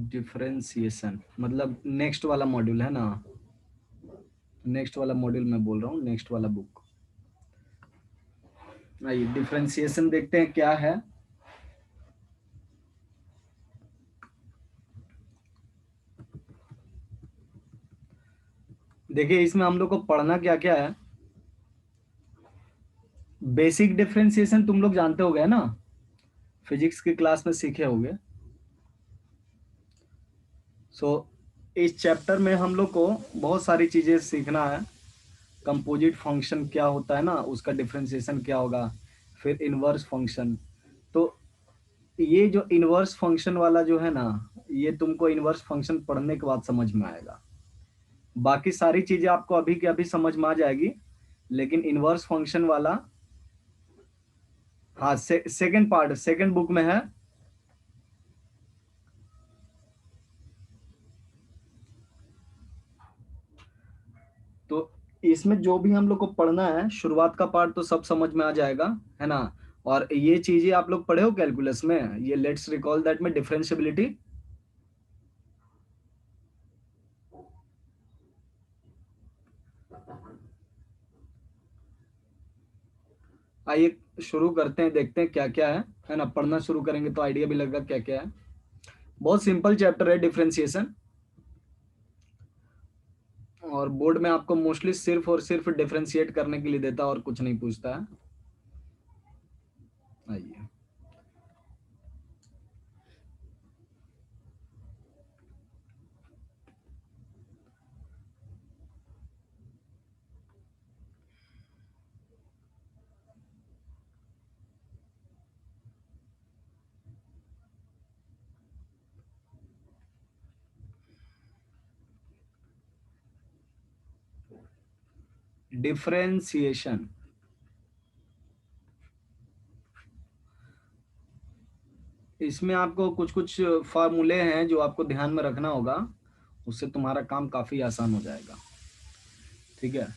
Differentiation मतलब next वाला module है ना, नेक्स्ट वाला मॉड्यूल मैं बोल रहा हूँ, नेक्स्ट वाला बुक। आइए डिफरेंशिएशन देखते हैं क्या है। देखिए इसमें हम लोग को पढ़ना क्या क्या है। बेसिक डिफरेंशिएशन तुम लोग जानते होगे ना, फिजिक्स की क्लास में सीखे होगे। सो इस चैप्टर में हम लोग को बहुत सारी चीजें सीखना है। कंपोजिट फंक्शन क्या होता है ना, उसका डिफरेंशिएशन क्या होगा, फिर इनवर्स फंक्शन। तो ये जो इनवर्स फंक्शन वाला जो है ना, ये तुमको इनवर्स फंक्शन पढ़ने के बाद समझ में आएगा। बाकी सारी चीजें आपको अभी के अभी समझ में आ जाएगी, लेकिन इनवर्स फंक्शन वाला, हाँ सेकंड पार्ट सेकंड बुक में है। तो इसमें जो भी हम लोग को पढ़ना है, शुरुआत का पार्ट तो सब समझ में आ जाएगा, है ना। और ये चीजें आप लोग पढ़े हो कैलकुलस में, ये लेट्स रिकॉल दैट में डिफरेंशियबिलिटी। आइए शुरू करते हैं, देखते हैं क्या क्या है ना। पढ़ना शुरू करेंगे तो आइडिया भी लगेगा क्या क्या है। बहुत सिंपल चैप्टर है डिफरेंशिएशन, और बोर्ड में आपको मोस्टली सिर्फ और सिर्फ डिफरेंशिएट करने के लिए देता है और कुछ नहीं पूछता है। आइए डिफरेंशिएशन। इसमें आपको कुछ कुछ फार्मूले हैं जो आपको ध्यान में रखना होगा, उससे तुम्हारा काम काफी आसान हो जाएगा। ठीक है।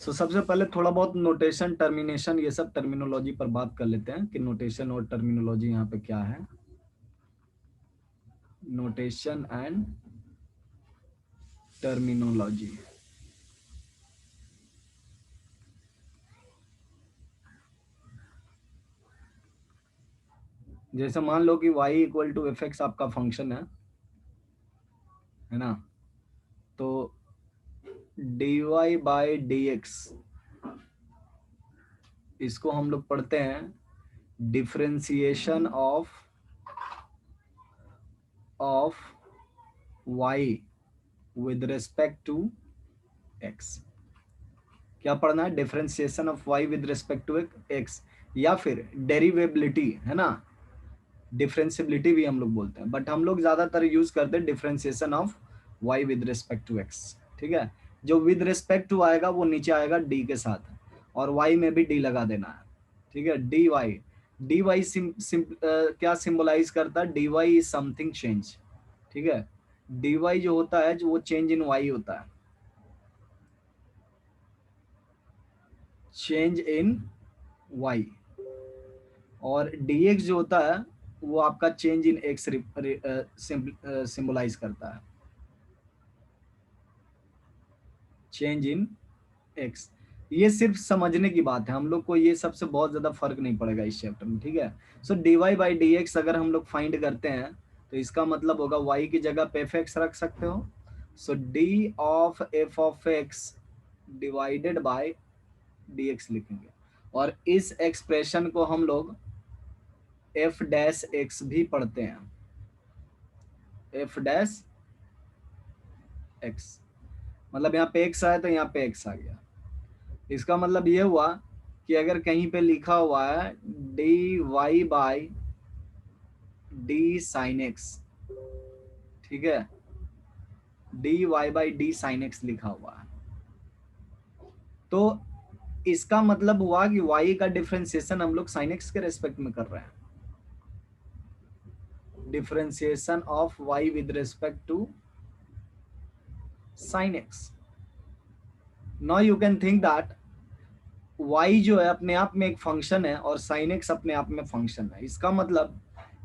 सो सबसे पहले थोड़ा बहुत नोटेशन, टर्मिनेशन, ये सब टर्मिनोलॉजी पर बात कर लेते हैं कि नोटेशन और टर्मिनोलॉजी यहाँ पे क्या है। Notation and terminology. जैसे मान लो कि y equal to f x आपका फंक्शन है ना। तो dy बाई डी एक्स, इसको हम लोग पढ़ते हैं differentiation of y with respect to x। क्या पढ़ना है? Differentiation of y with respect to x, या फिर डेरिवेबिलिटी, है ना। डिफरेंशियबिलिटी भी हम लोग बोलते हैं, बट हम लोग ज्यादातर यूज करते हैं differentiation of y with respect to x। ठीक है। जो विद रेस्पेक्ट टू आएगा वो नीचे आएगा d के साथ, और y में भी d लगा देना है। ठीक है। dy dy क्या सिंबलाइज करता है? dy is something change. ठीक है। dy जो होता है, जो वो चेंज इन y होता है, चेंज इन y। और dx जो होता है वो आपका चेंज इन x सिंबलाइज करता है, चेंज इन x। ये सिर्फ समझने की बात है, हम लोग को ये सबसे बहुत ज्यादा फर्क नहीं पड़ेगा इस चैप्टर में। ठीक है। सो dy बाई डी एक्स अगर हम लोग फाइंड करते हैं तो इसका मतलब होगा y की जगह पे एफ एक्स रख सकते हो। So d of f of x divided by d x लिखेंगे, और इस एक्सप्रेशन को हम लोग एफ डैश एक्स भी पढ़ते हैं, एफ डैश एक्स। मतलब यहाँ पे एक्स आया तो यहाँ पे एक्स आ गया। इसका मतलब ये हुआ कि अगर कहीं पे लिखा हुआ है d y by d sine x, ठीक है, d y by d sine x लिखा हुआ है, तो इसका मतलब हुआ कि y का डिफरेंशिएशन हम लोग साइन एक्स के रेस्पेक्ट में कर रहे हैं। Differentiation of y with respect to sine x. Now you can think that y जो है अपने आप में एक फंक्शन है और sin x अपने आप में फंक्शन है। इसका मतलब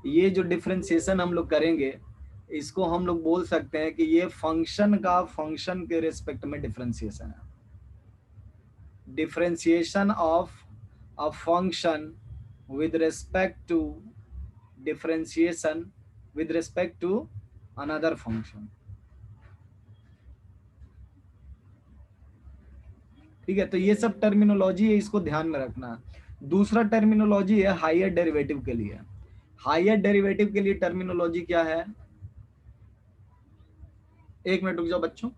ये जो डिफरेंशिएशन हम लोग करेंगे, इसको हम लोग बोल सकते हैं कि ये फंक्शन का फंक्शन के रिस्पेक्ट में डिफरेंशिएशन है। Differentiation of a function with respect to differentiation with respect to another function। ठीक है, तो ये सब टर्मिनोलॉजी है, इसको ध्यान में रखना। दूसरा टर्मिनोलॉजी है हायर डेरिवेटिव के लिए। हायर डेरिवेटिव के लिए टर्मिनोलॉजी क्या है? एक मिनट रुक जाओ बच्चों।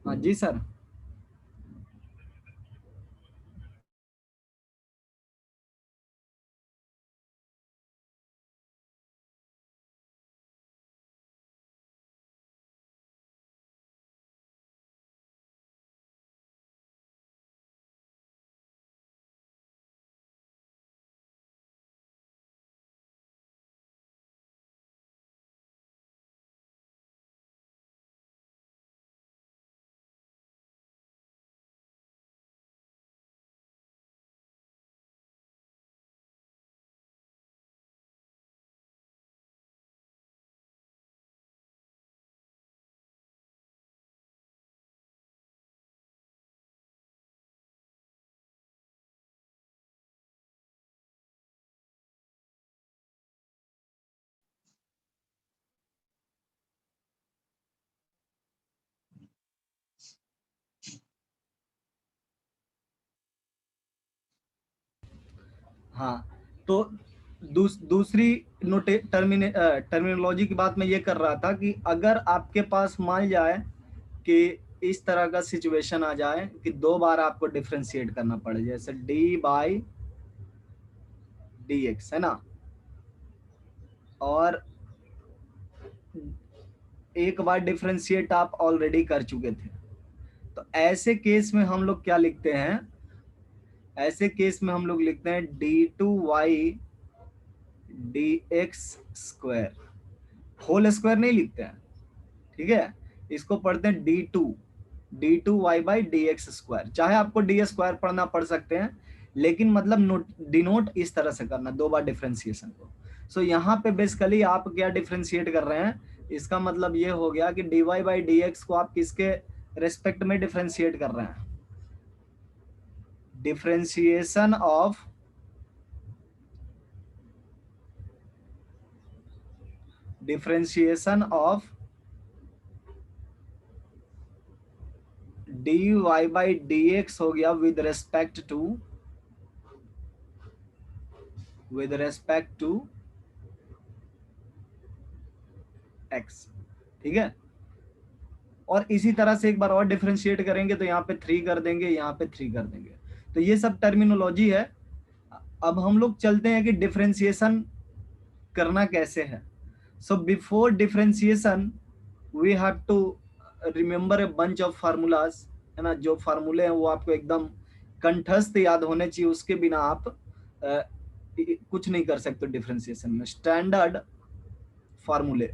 हाँ जी सर। हाँ, तो दूसरी नोटे टर्मिनोलॉजी की बात मैं ये कर रहा था कि अगर आपके पास मान जाए कि इस तरह का सिचुएशन आ जाए कि दो बार आपको डिफरेंशिएट करना पड़े, जैसे डी बाई डी एक्स है ना, और एक बार डिफरेंशिएट आप ऑलरेडी कर चुके थे, तो ऐसे केस में हम लोग क्या लिखते हैं? ऐसे केस में हम लोग लिखते हैं d two y d x square, whole square नहीं लिखते हैं। ठीक है, इसको पढ़ते हैं d two y d x square. चाहे आपको डी स्क्वायर पढ़ना पड़ सकते हैं, लेकिन मतलब नोट डिनोट इस तरह से करना दो बार डिफरेंशिएशन को। सो यहाँ पे बेसिकली आप क्या डिफरेंशिएट कर रहे हैं? इसका मतलब ये हो गया कि d y by d x को आप किसके रेस्पेक्ट में डिफरेंशिएट कर रहे हैं? Differentiation of differentiation of d y by d x हो गया विद रेस्पेक्ट टू एक्स। ठीक है, और इसी तरह से एक बार और डिफरेंशिएट करेंगे तो यहाँ पे 3 कर देंगे, यहाँ पे 3 कर देंगे। तो ये सब टर्मिनोलॉजी है। अब हम लोग चलते हैं कि डिफरेंशिएशन करना कैसे है। So before differentiation we have to remember a bunch of formulas, है ना। जो फार्मूले हैं वो आपको एकदम कंठस्थ याद होने चाहिए, उसके बिना आप कुछ नहीं कर सकते डिफरेंशिएशन में। स्टैंडर्ड फार्मूले,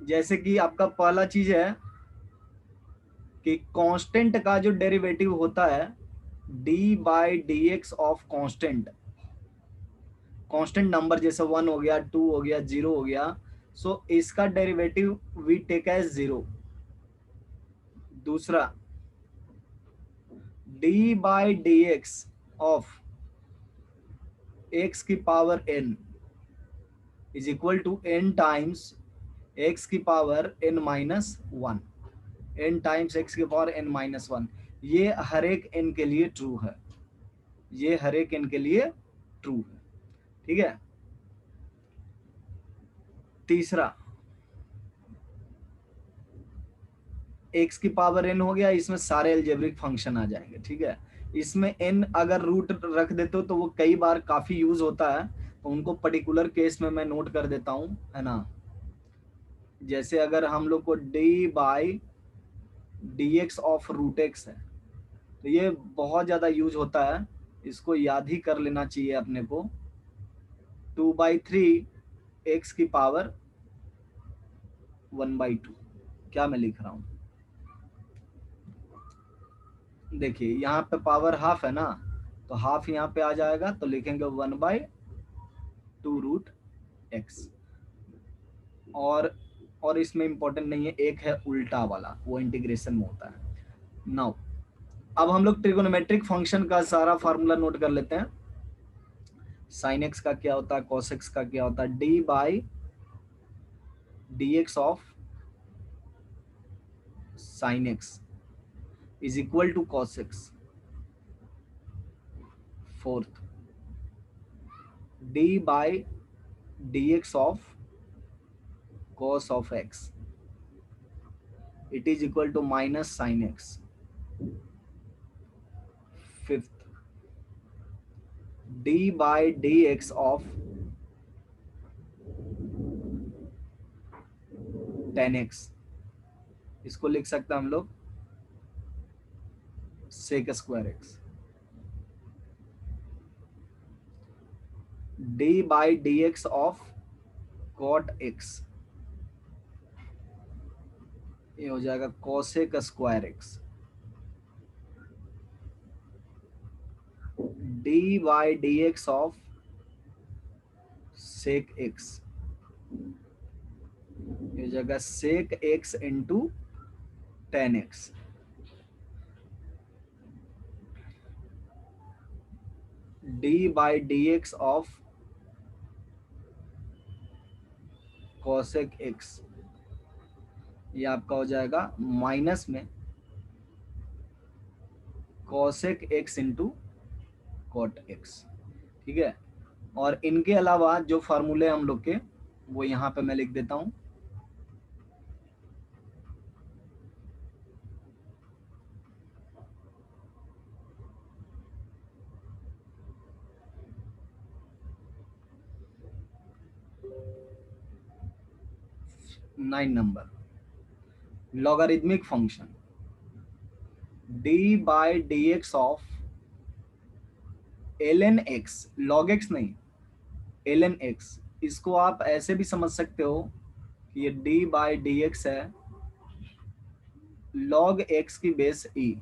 जैसे कि आपका पहला चीज है कि कांस्टेंट का जो डेरिवेटिव होता है D by d x of constant, constant number जैसे 1 हो गया, 2 हो गया, 0 हो गया, सो इसका डेरिवेटिव वी टेक एज 0। दूसरा, d by d x of x की power n is equal to n times x की power n minus 1, n times x की पावर n माइनस 1। ये हर एक n के लिए ट्रू है, ये हर एक n के लिए ट्रू है। ठीक है। तीसरा, एक्स की पावर n हो गया, इसमें सारे एल्जेब्रिक फंक्शन आ जाएंगे। ठीक है, इसमें n अगर रूट रख देते हो तो वो कई बार काफी यूज होता है, तो उनको पर्टिकुलर केस में मैं नोट कर देता हूं, है ना। जैसे अगर हम लोग को d by d x of root x है, तो ये बहुत ज्यादा यूज होता है, इसको याद ही कर लेना चाहिए अपने को। 2/3 एक्स की पावर 1/2, क्या मैं लिख रहा हूँ, देखिए यहाँ पे पावर हाफ है ना, तो हाफ यहाँ पे आ जाएगा, तो लिखेंगे 1/2√x। और इसमें इंपॉर्टेंट नहीं है, एक है उल्टा वाला, वो इंटीग्रेशन में होता है। नाउ अब हम लोग ट्रिगोनोमेट्रिक फंक्शन का सारा फार्मूला नोट कर लेते हैं। साइन एक्स का क्या होता है, कॉस एक्स का क्या होता है, d/dx of sine x is equal to cos x. Fourth, d/dx ऑफ cos of x, it is equal to minus sin x. Fifth, d/dx of tan x, इसको लिख सकते हैं हम लोग sec square x। d/dx of cot x, ये हो जाएगा cosec square x। d/dx of sec x, ये हो जाएगा sec x into tan x। d/dx of cosec x, ये आपका हो जाएगा माइनस में cosec x into cot x। ठीक है, और इनके अलावा जो फार्मूले हम लोग के, वो यहाँ पे मैं लिख देता हूँ। Nine number, logarithmic function d/dx of ln x, log x नहीं, ln x। इसको आप ऐसे भी समझ सकते हो कि ये d/dx है log x की बेस e।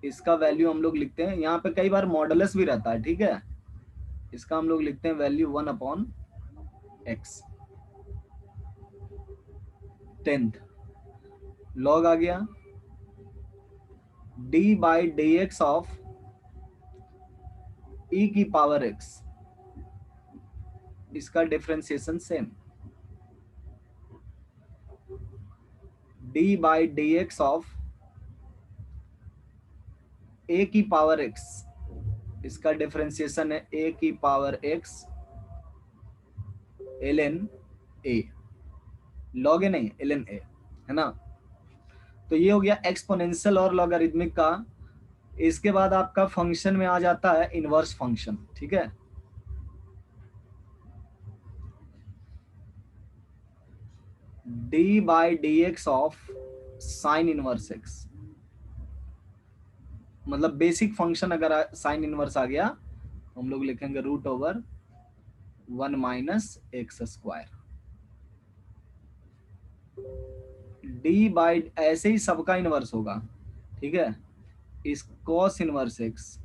इसका वैल्यू हम लोग लिखते हैं, यहाँ पे कई बार मॉडुलस भी रहता है, ठीक है, इसका हम लोग लिखते हैं वैल्यू 1/x। 10th, log आ गया d/dx ऑफ e की पावर x, इसका differentiation same, d/dx of a की पावर x, इसका डिफरेंशिएशन है a की power x ln a, log a नहीं ln a, है ना। तो ये हो गया एक्सपोनेंशियल और लॉगरिथमिक का। इसके बाद आपका फंक्शन में आ जाता है इनवर्स फंक्शन, ठीक है। d/dx of sine inverse x, मतलब बेसिक फंक्शन अगर साइन इनवर्स आ गया, हम लोग लिखेंगे √1 - x²। d/ ऐसे ही सबका इनवर्स होगा, ठीक है। इस cos इनवर्स x,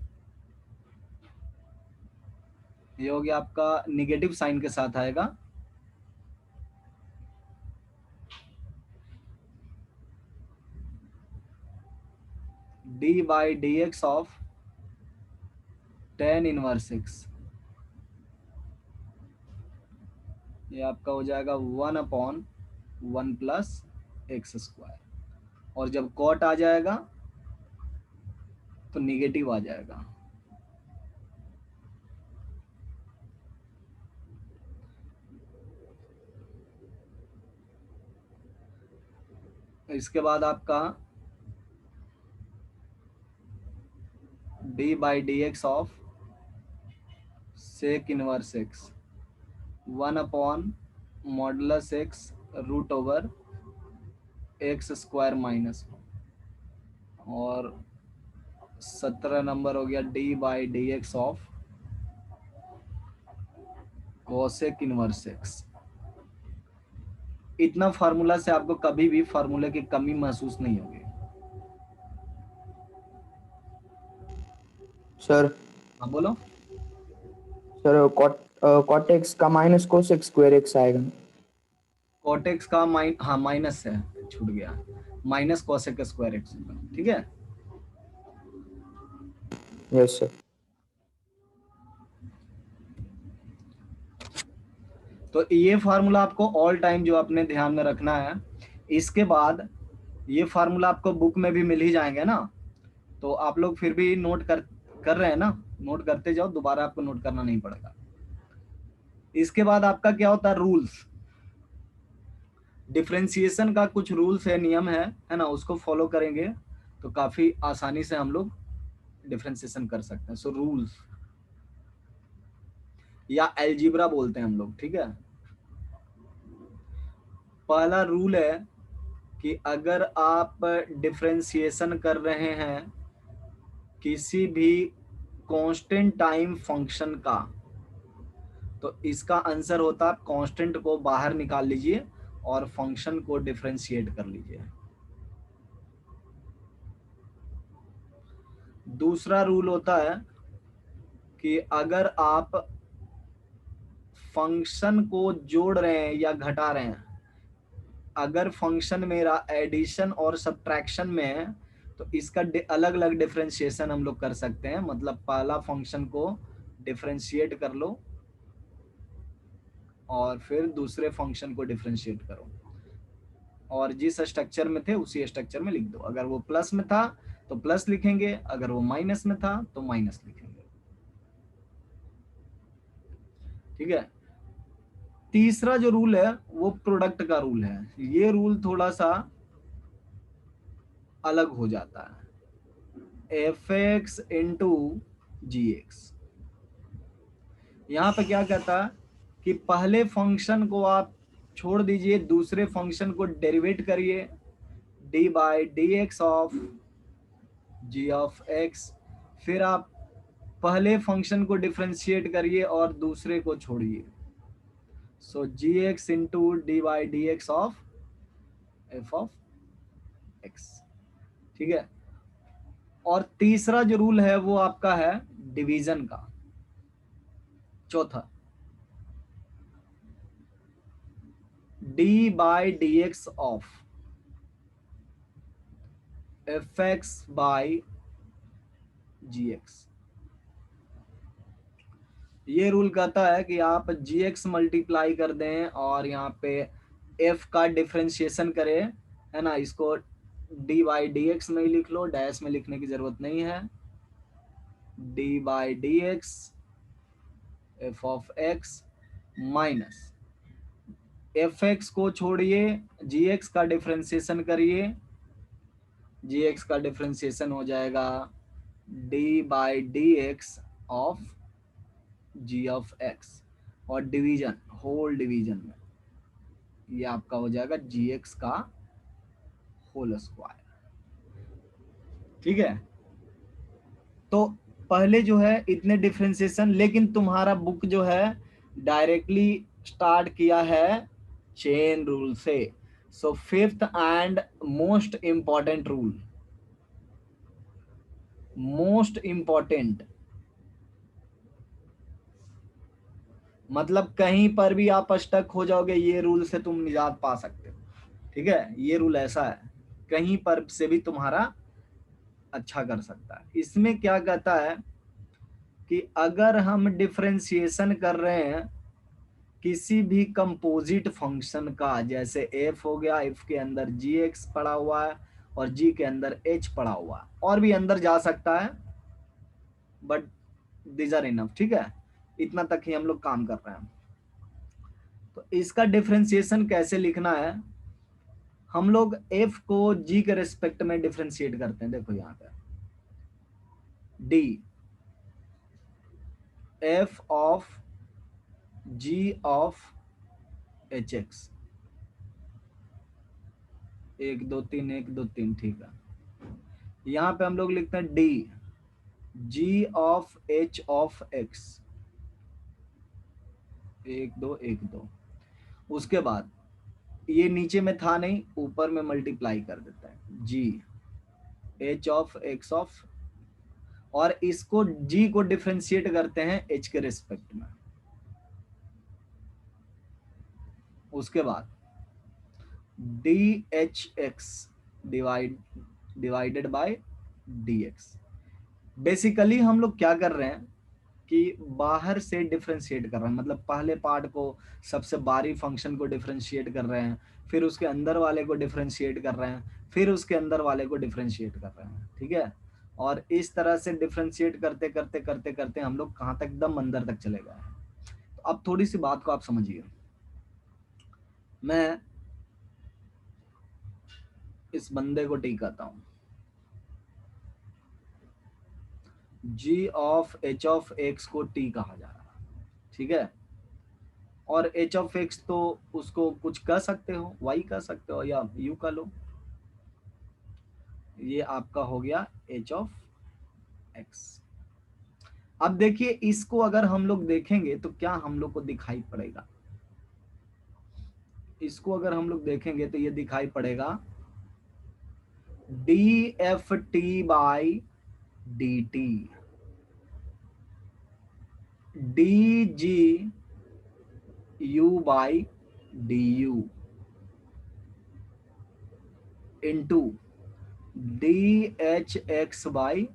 ये हो गया आपका निगेटिव साइन के साथ आएगा, d/dx of tan inverse x, ये आपका हो जाएगा 1/1 + x²। और जब कॉट आ जाएगा तो निगेटिव आ जाएगा। इसके बाद आपका d/dx of sec inverse x, 1/(x √x²-1। और 17 नंबर हो गया d/dx of cosec inverse x, इतना फार्मूला से आपको कभी भी फार्मूले की कमी महसूस नहीं होगी। सर हाँ बोलो। सर कॉट एक्स का माइनस कोसेक स्क्वायर एक्स आएगा। कोटेक्स का हाँ माइनस है, छूट गया, माइनस कोसेक स्क्वायर एक्स, ठीक है। Yes sir. तो ये फार्मूला आपको ऑल टाइम जो अपने ध्यान में रखना है। इसके बाद ये फार्मूला आपको बुक में भी मिल ही जाएंगे ना, तो आप लोग फिर भी नोट कर रहे हैं ना, नोट करते जाओ, दोबारा आपको नोट करना नहीं पड़ेगा। इसके बाद आपका क्या होता है, रूल्स। डिफरेंशिएशन का कुछ रूल्स है, नियम है ना, उसको फॉलो करेंगे तो काफी आसानी से हम लोग डिफरेंशिएशन कर सकते हैं। सो रूल्स या एल्जीब्रा बोलते हैं हम लोग, ठीक है। पहला रूल है कि अगर आप डिफरेंशिएशन कर रहे हैं किसी भी कांस्टेंट टाइम फंक्शन का, तो इसका आंसर होता है कांस्टेंट को बाहर निकाल लीजिए और फंक्शन को डिफरेंशिएट कर लीजिए। दूसरा रूल होता है कि अगर आप फंक्शन को जोड़ रहे हैं या घटा रहे हैं, अगर फंक्शन मेरा एडिशन और सब्ट्रैक्शन में है तो इसका अलग अलग डिफरेंशिएशन हम लोग कर सकते हैं। मतलब पहला फंक्शन को डिफरेंशिएट कर लो और फिर दूसरे फंक्शन को डिफरेंशिएट करो, और जिस स्ट्रक्चर में थे उसी स्ट्रक्चर में लिख दो। अगर वो प्लस में था तो प्लस लिखेंगे, अगर वो माइनस में था तो माइनस लिखेंगे, ठीक है। तीसरा जो रूल है वो प्रोडक्ट का रूल है। ये रूल थोड़ा सा अलग हो जाता है, एफ एक्स इंटू जी एक्स। यहाँ पे क्या कहता है कि पहले फंक्शन को आप छोड़ दीजिए, दूसरे फंक्शन को डेरिवेट करिए, d by d x of g of x. फिर आप पहले फंक्शन को डिफरेंशिएट करिए और दूसरे को छोड़िए, so g x into d by d x of f of x, ठीक है। और तीसरा जो रूल है वो आपका है डिवीजन का, चौथा, d by d x of f x by g x. ये रूल कहता है कि आप जी एक्स मल्टीप्लाई कर दें और यहाँ पे एफ का डिफरेंशिएशन करें, है ना। इसको डी बाई डी एक्स में ही लिख लो, डैश में लिखने की जरूरत नहीं है। D by d x F of x minus F x को छोड़िए, जी एक्स का डिफरेंशिएशन करिए, जी एक्स का डिफरेंशिएशन हो जाएगा d by d x of g of x, और डिवीजन, होल डिवीजन में ये आपका हो जाएगा जी एक्स का होल स्क्वायर, ठीक है। तो पहले जो है इतने डिफरेंशिएशन, लेकिन तुम्हारा बुक जो है डायरेक्टली स्टार्ट किया है चेन रूल से। So fifth and most important rule, most important, मतलब कहीं पर भी आप स्टक हो जाओगे ये रूल से तुम निजात पा सकते हो, ठीक है। ये रूल ऐसा है कहीं पर से भी तुम्हारा अच्छा कर सकता है। इसमें क्या कहता है कि अगर हम डिफरेंशिएशन कर रहे हैं किसी भी कंपोजिट फंक्शन का, जैसे एफ हो गया, एफ के अंदर जी एक्स पड़ा हुआ है और जी के अंदर एच पड़ा हुआ है, और भी अंदर जा सकता है, बट दीज आर इनफ, ठीक है। इतना तक ही हम लोग काम कर रहे हैं। तो इसका डिफरेंशिएशन कैसे लिखना है, हम लोग एफ को जी के रिस्पेक्ट में डिफरेंशिएट करते हैं। देखो यहाँ पे d f of g of h x, 1 2 3 1 2 3, ठीक है। यहाँ पे हम लोग लिखते हैं D G of H of x, 1 2 1 2। उसके बाद ये नीचे में था नहीं, ऊपर में मल्टीप्लाई कर देता है जी एच ऑफ एक्स ऑफ, और इसको जी को डिफरेंशिएट करते हैं एच के रिस्पेक्ट में। उसके बाद D H x divided by d x. Basically हम लोग क्या कर रहे हैं कि बाहर से डिफरेंशिएट कर रहे हैं, मतलब पहले पार्ट को, सबसे बाहरी फंक्शन को डिफरेंशिएट कर रहे हैं, फिर उसके अंदर वाले को डिफरेंशिएट कर रहे हैं, फिर उसके अंदर वाले को डिफरेंशिएट कर रहे हैं, ठीक है। और इस तरह से डिफरेंशिएट करते करते करते करते हम लोग कहाँ तक, एकदम अंदर तक चले गए हैं। तो अब थोड़ी सी बात को आप समझिए। मैं इस बंदे को टी करता हूँ, जी ऑफ एच ऑफ एक्स को टी कहा जा रहा है, ठीक है। और एच ऑफ एक्स तो उसको कुछ कह सकते हो, वाई कह सकते हो या यू कह लो। ये आपका हो गया एच ऑफ एक्स। अब देखिए इसको अगर हम लोग देखेंगे तो क्या हम लोग को दिखाई पड़ेगा, इसको अगर हम लोग देखेंगे तो ये दिखाई पड़ेगा D F T by D T, D G you by d you into D H x by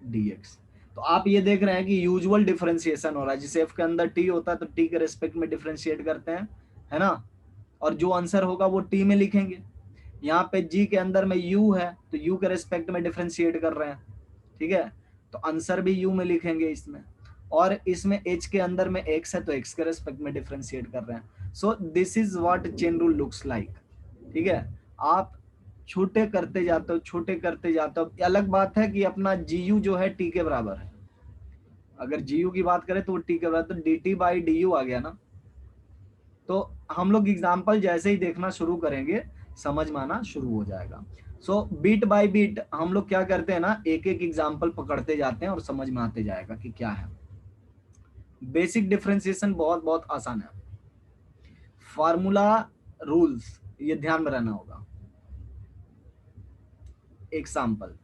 d x. तो आप ये देख रहे हैं कि यूजुअल डिफरेंशिएशन हो रहा है, जिसे एफ के अंदर टी होता है तो टी के रेस्पेक्ट में डिफरेंशिएट करते हैं, है ना। और जो आंसर होगा वो टी में लिखेंगे। यहाँ पे जी के अंदर में यू है तो यू के रेस्पेक्ट में डिफरेंशिएट कर रहे हैं, ठीक है, तो आंसर भी यू में लिखेंगे इसमें। और इसमें एच के अंदर में एक्स है तो एक्स के रेस्पेक्ट में डिफरेंशिएट कर रहे हैं। So this is what chain rule looks like, ठीक है। आप छोटे करते जाते हो, छोटे करते जाते हो। अलग बात है कि अपना जी यू जो है टी के बराबर है, अगर जी यू की बात करें तो वो टी के बराबर, तो d t by d u आ गया ना। तो हम लोग एग्जाम्पल जैसे ही देखना शुरू करेंगे समझ में आना शुरू हो जाएगा। सो बीट बाय बीट हम लोग क्या करते हैं ना, एक एक एग्जाम्पल पकड़ते जाते हैं और समझ में आते जाएगा कि क्या है। बेसिक डिफरेंशिएशन बहुत बहुत आसान है। फार्मूला रूल्स ये ध्यान में रहना होगा। Example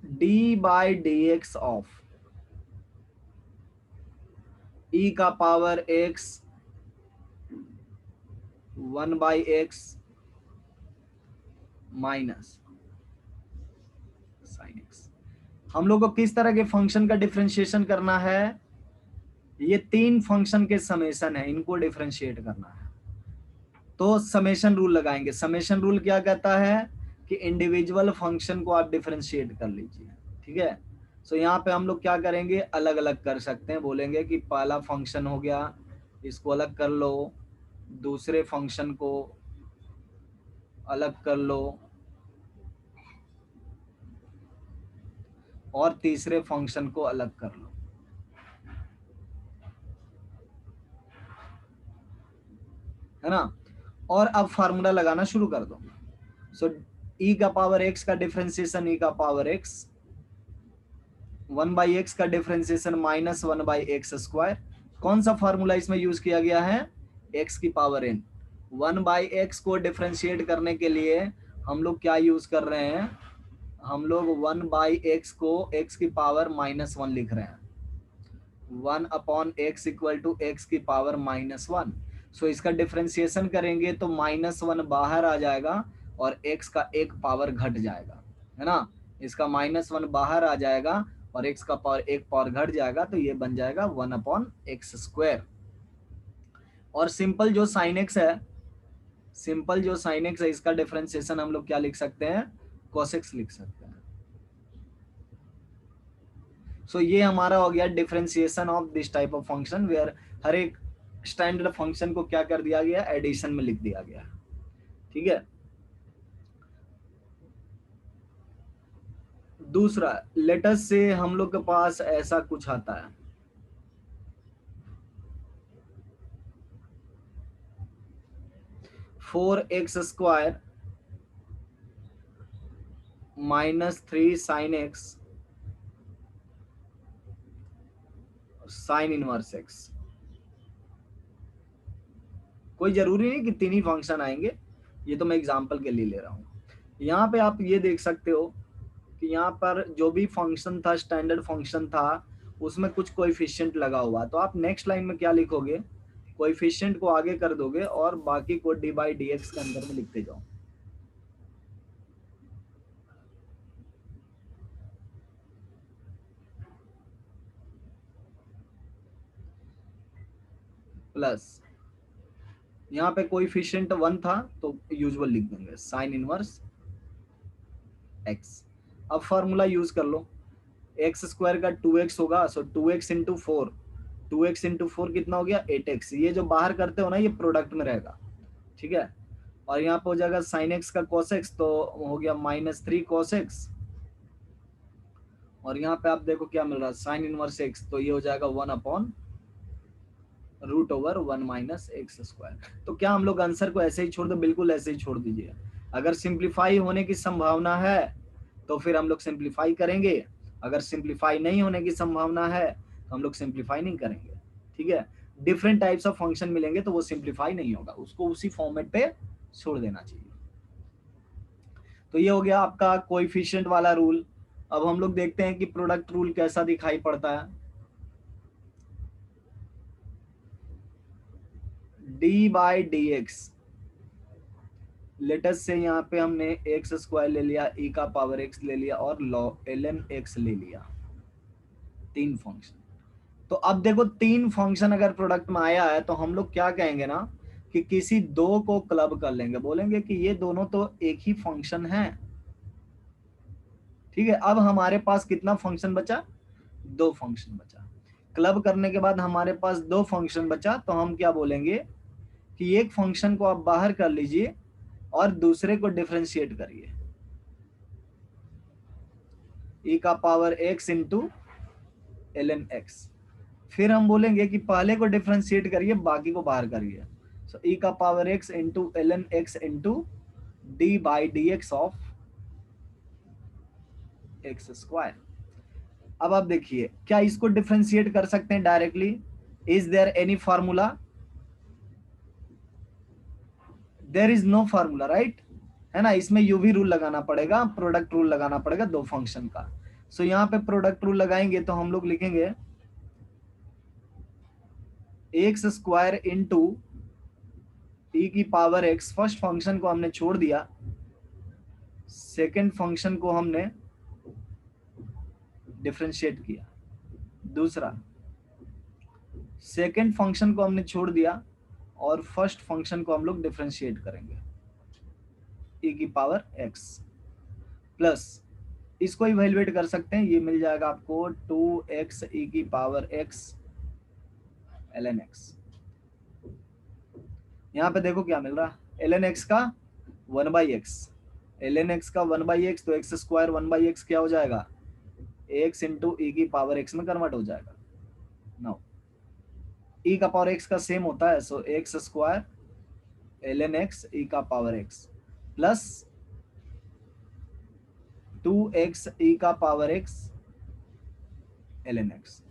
d by d x of e का power x 1/x minus sine x. हम लोग को किस तरह के फंक्शन का डिफरेंशिएशन करना है, ये तीन फंक्शन के समेशन है, इनको डिफरेंशिएट करना है। तो समेशन रूल लगाएंगे। समेशन रूल क्या कहता है कि इंडिविजुअल फंक्शन को आप डिफरेंशिएट कर लीजिए, ठीक है। सो यहाँ पे हम लोग क्या करेंगे, अलग अलग कर सकते हैं। बोलेंगे कि पहला फंक्शन हो गया, इसको अलग कर लो, दूसरे फंक्शन को अलग कर लो, और तीसरे फंक्शन को अलग कर लो, है ना। और अब फार्मूला लगाना शुरू कर दो। सो ई का पावर एक्स का डिफरेंशिएशन ई का पावर एक्स, 1/x का डिफरेंशिएशन -1/x²। कौन सा फार्मूला इसमें यूज किया गया है, x की पावर n। 1/x को डिफरेंशिएट करने के लिए हम लोग क्या यूज कर रहे हैं, हम लोग 1/x को x की पावर -1 लिख रहे हैं। 1/x इक्वल टू x की पावर -1। सो इसका डिफरेंशिएशन करेंगे तो -1 बाहर आ जाएगा और x का एक पावर घट जाएगा, है ना। इसका -1 बाहर आ जाएगा और x का पावर एक पावर घट जाएगा, तो ये बन जाएगा 1/x²। और सिंपल जो साइन एक्स है, सिंपल जो साइन एक्स है, इसका डिफरेंशिएशन हम लोग क्या लिख सकते हैं, cos x लिख सकते हैं। सो ये हमारा हो गया differentiation of this type of function, where हर एक स्टैंडर्ड फंक्शन को क्या कर दिया गया, एडिशन में लिख दिया गया, ठीक है। दूसरा, लेटस से हम लोग के पास ऐसा कुछ आता है, (4x² - 3 sin x sine inverse x. कोई जरूरी नहीं कि तीन ही फंक्शन आएंगे, ये तो मैं एग्जांपल के लिए ले रहा हूँ। यहाँ पे आप ये देख सकते हो कि यहाँ पर जो भी फंक्शन था, स्टैंडर्ड फंक्शन था, उसमें कुछ कोएफिशिएंट लगा हुआ, तो आप नेक्स्ट लाइन में क्या लिखोगे, कोएफिशिएंट को आगे कर दोगे और बाकी को डी बाई डी एक्स के अंदर में लिखते जाओ। प्लस यहाँ पे कोएफिशिएंट 1 था तो यूजुअल लिख देंगे साइन इनवर्स एक्स। अब फार्मूला यूज कर लो, एक्स स्क्वायर का 2x होगा, सो 2x into four, 2x into four कितना हो गया 8x। ये जो बाहर करते हो ना ये प्रोडक्ट में रहेगा, ठीक है। और यहाँ पे हो जाएगा साइन एक्स का कॉस एक्स, तो हो गया -3 कॉस एक्स। और यहाँ पे आप देखो क्या मिल रहा है, साइन इनवर्स एक्स, तो ये हो जाएगा 1/√1 माइनस एक्स स्क्वायर। तो क्या हम लोग आंसर को ऐसे ही छोड़ दो? बिल्कुल ऐसे ही छोड़ दीजिए। अगर सिंप्लीफाई होने की संभावना है तो फिर हम लोग सिंप्लीफाई करेंगे, अगर सिंप्लीफाई नहीं होने की संभावना है तो हम लोग सिंप्लीफाई नहीं करेंगे, ठीक है। डिफरेंट टाइप्स ऑफ फंक्शन मिलेंगे तो वो सिंप्लीफाई नहीं होगा, उसको उसी फॉर्मेट पे छोड़ देना चाहिए। तो ये हो गया आपका कोएफिशिएंट वाला रूल। अब हम लोग देखते हैं कि प्रोडक्ट रूल कैसा दिखाई पड़ता है। D by d x, latest से यहाँ पे हमने एक्स स्क्वायर ले लिया, ई का पावर एक्स ले लिया और ln x ले लिया, तीन फंक्शन। तो अब देखो तीन फंक्शन अगर प्रोडक्ट में आया है तो हम लोग क्या कहेंगे ना कि किसी दो को क्लब कर लेंगे, बोलेंगे कि ये दोनों तो एक ही फंक्शन है, ठीक है। अब हमारे पास कितना फंक्शन बचा? दो फंक्शन बचा। क्लब करने के बाद हमारे पास दो फंक्शन बचा, तो हम क्या बोलेंगे कि एक फंक्शन को आप बाहर कर लीजिए और दूसरे को डिफरेंशिएट करिए, ई का power x into ln x। फिर हम बोलेंगे कि पहले को डिफरेंशिएट करिए, बाकी को बाहर करिए, सो ई का power x into ln x into d by d x of x square. अब आप देखिए क्या इसको डिफरेंशिएट कर सकते हैं directly? Is there any formula? There is no formula, right, है ना। इसमें यूवी रूल लगाना पड़ेगा, प्रोडक्ट रूल लगाना पड़ेगा दो फंक्शन का। सो यहाँ पे प्रोडक्ट रूल लगाएंगे तो हम लोग लिखेंगे एक्स स्क्वायर इंटू ई की पावर एक्स, फर्स्ट फंक्शन को हमने छोड़ दिया, सेकेंड फंक्शन को हमने डिफरेंशिएट किया, दूसरा सेकेंड फंक्शन को हमने छोड़ दिया और फर्स्ट फंक्शन को हम लोग डिफरेंशिएट करेंगे, ई की पावर एक्स प्लस, इसको इवेल्युएट कर सकते हैं, ये मिल जाएगा आपको 2x ई की पावर x ln x। यहाँ पे देखो क्या मिल रहा है, ln x का 1/x, ln x का 1/x, तो एक्स स्क्वायर 1/x क्या हो जाएगा, x इंटू ई की पावर x में कन्वर्ट हो जाएगा। नाउ ई का पावर x का सेम होता है, सो एक्स स्क्वायर ln x ई का पावर x प्लस 2x ई का पावर x ln x,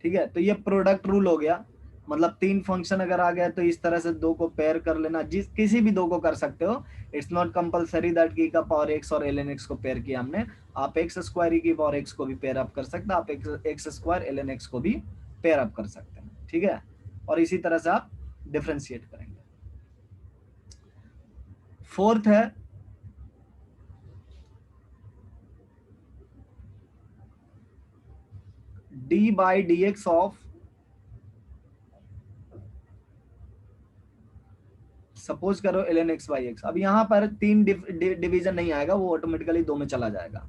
ठीक है। तो ये प्रोडक्ट रूल हो गया, मतलब तीन फंक्शन अगर आ गया तो इस तरह से दो को पेयर कर लेना, जिस किसी भी दो को कर सकते हो, इट्स नॉट कंपलसरी दैट की का पावर एक्स और ln x को पेयर किया हमने, आप एक्स स्क्वायर की पावर एक्स को भी पेयर अप कर सकते हैं, आप एक्स स्क्वायर ln x को भी पेयर अप कर सकते हैं, ठीक है। और इसी तरह से आप डिफरेंशिएट करेंगे। फोर्थ है D by d x of, suppose करो ln x बाई एक्स। अब यहाँ पर तीन डिवीजन नहीं आएगा, वो ऑटोमेटिकली दो में चला जाएगा।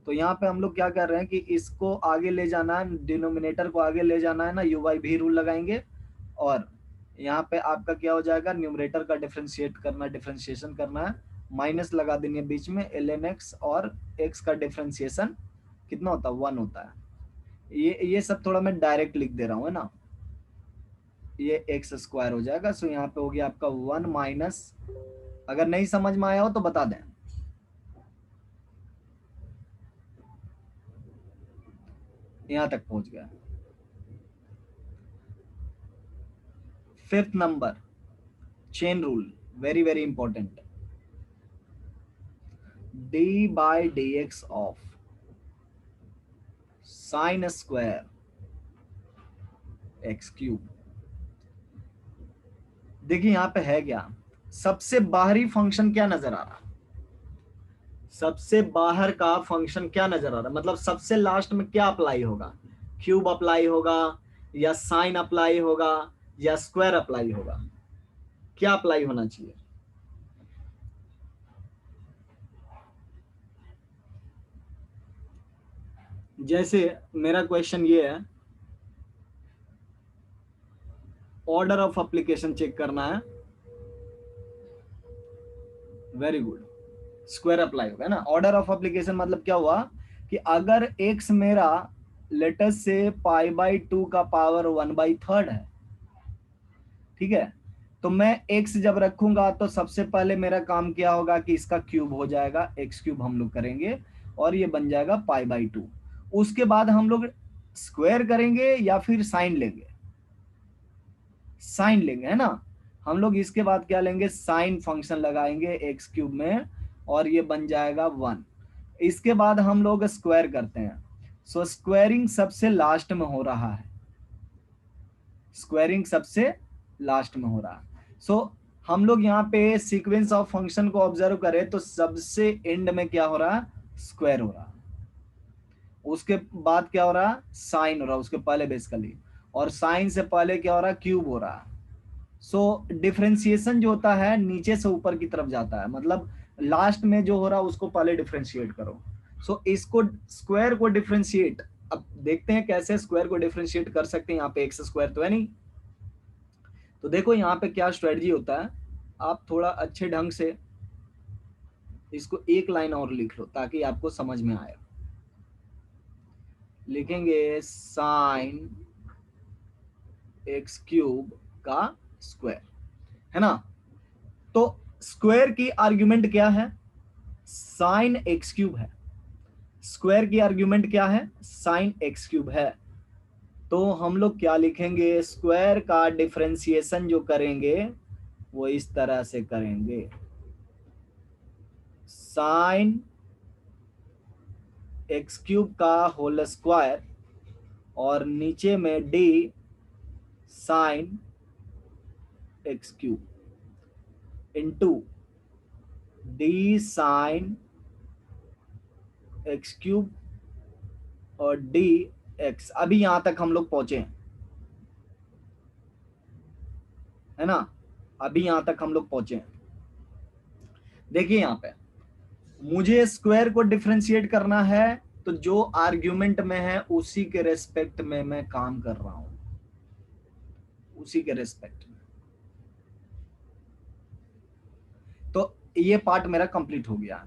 तो यहाँ पे हम लोग क्या कर रहे हैं कि इसको आगे ले जाना है, डिनोमिनेटर को आगे ले जाना है ना, यू बाई भी रूल लगाएंगे और यहाँ पे आपका क्या हो जाएगा, न्यूमरेटर का डिफरेंशिएट करना, डिफरेंशिएशन करना है, माइनस लगा देंगे बीच में, ln x और x का डिफरेंशिएशन कितना होता है, 1 होता है। ये सब थोड़ा मैं डायरेक्ट लिख दे रहा हूँ, है ना, ये एक्स स्क्वायर हो जाएगा। सो यहाँ पे हो गया आपका 1 माइनस, अगर नहीं समझ में आया हो तो बता दें, यहाँ तक पहुंच गया। Fifth number, chain rule, very very important, D by d x of sine square x cube. देखिए यहां पे है क्या, सबसे बाहरी फंक्शन क्या नजर आ रहा, सबसे बाहर का फंक्शन क्या नजर आ रहा, मतलब सबसे लास्ट में क्या अप्लाई होगा, क्यूब अप्लाई होगा या साइन अप्लाई होगा या स्क्वायर अप्लाई होगा, क्या अप्लाई होना चाहिए। जैसे मेरा क्वेश्चन ये है, ऑर्डर ऑफ एप्लीकेशन चेक करना है, वेरी गुड, स्क्वायर अप्लाई होगा ना। ऑर्डर ऑफ एप्लीकेशन मतलब क्या हुआ कि अगर x मेरा लेटेस्ट से पाई बाई 2 का पावर 1/3 है, ठीक है, तो मैं x जब रखूंगा तो सबसे पहले मेरा काम क्या होगा कि इसका क्यूब हो जाएगा, x क्यूब हम लोग करेंगे और ये बन जाएगा पाई बाई 2। उसके बाद हम लोग स्क्वायर करेंगे या फिर साइन लेंगे, साइन लेंगे है ना। हम लोग इसके बाद क्या लेंगे, साइन फंक्शन लगाएंगे एक्स क्यूब में और ये बन जाएगा 1। इसके बाद हम लोग स्क्वायर करते हैं, सो स्क्वायरिंग सबसे लास्ट में हो रहा है, स्क्वायरिंग सबसे लास्ट में हो रहा है। सो हम लोग यहाँ पे सीक्वेंस ऑफ फंक्शन को ऑब्जर्व करें तो सबसे एंड में क्या हो रहा है, स्क्वायर हो रहा है, उसके बाद क्या हो रहा है, साइन हो रहा है उसके पहले बेसिकली, और साइन से पहले क्या हो रहा है, क्यूब हो रहा है। सो डिफरेंशिएशन जो होता है नीचे से ऊपर की तरफ जाता है, मतलब लास्ट में जो हो रहा है उसको पहले डिफरेंशिएट करो। सो इसको स्क्वायर को डिफरेंशिएट, अब देखते हैं कैसे स्क्वायर को डिफरेंशिएट कर सकते हैं। यहाँ पे एक्स स्क्वायर तो है नहीं, तो देखो यहाँ पे क्या स्ट्रेटजी होता है, आप थोड़ा अच्छे ढंग से इसको एक लाइन और लिख लो ताकि आपको समझ में आए। लिखेंगे साइन एक्स क्यूब का स्क्वायर, है ना। तो स्क्वायर की आर्ग्यूमेंट क्या है, साइन एक्स क्यूब है, स्क्वायर की आर्ग्यूमेंट क्या है, साइन एक्स क्यूब है। तो हम लोग क्या लिखेंगे, स्क्वायर का डिफरेंशिएशन जो करेंगे वो इस तरह से करेंगे, साइन एक्स क्यूब का होल स्क्वायर और नीचे में D sine x cube into D sine x cube और डी एक्स। अभी यहां तक हम लोग पहुंचे है ना, अभी यहां तक हम लोग पहुंचे। देखिए यहां पे मुझे स्क्वायर को डिफरेंशिएट करना है, तो जो आर्ग्यूमेंट में है उसी के रेस्पेक्ट में मैं काम कर रहा हूं, उसी के रेस्पेक्ट में। तो ये पार्ट मेरा कंप्लीट हो गया।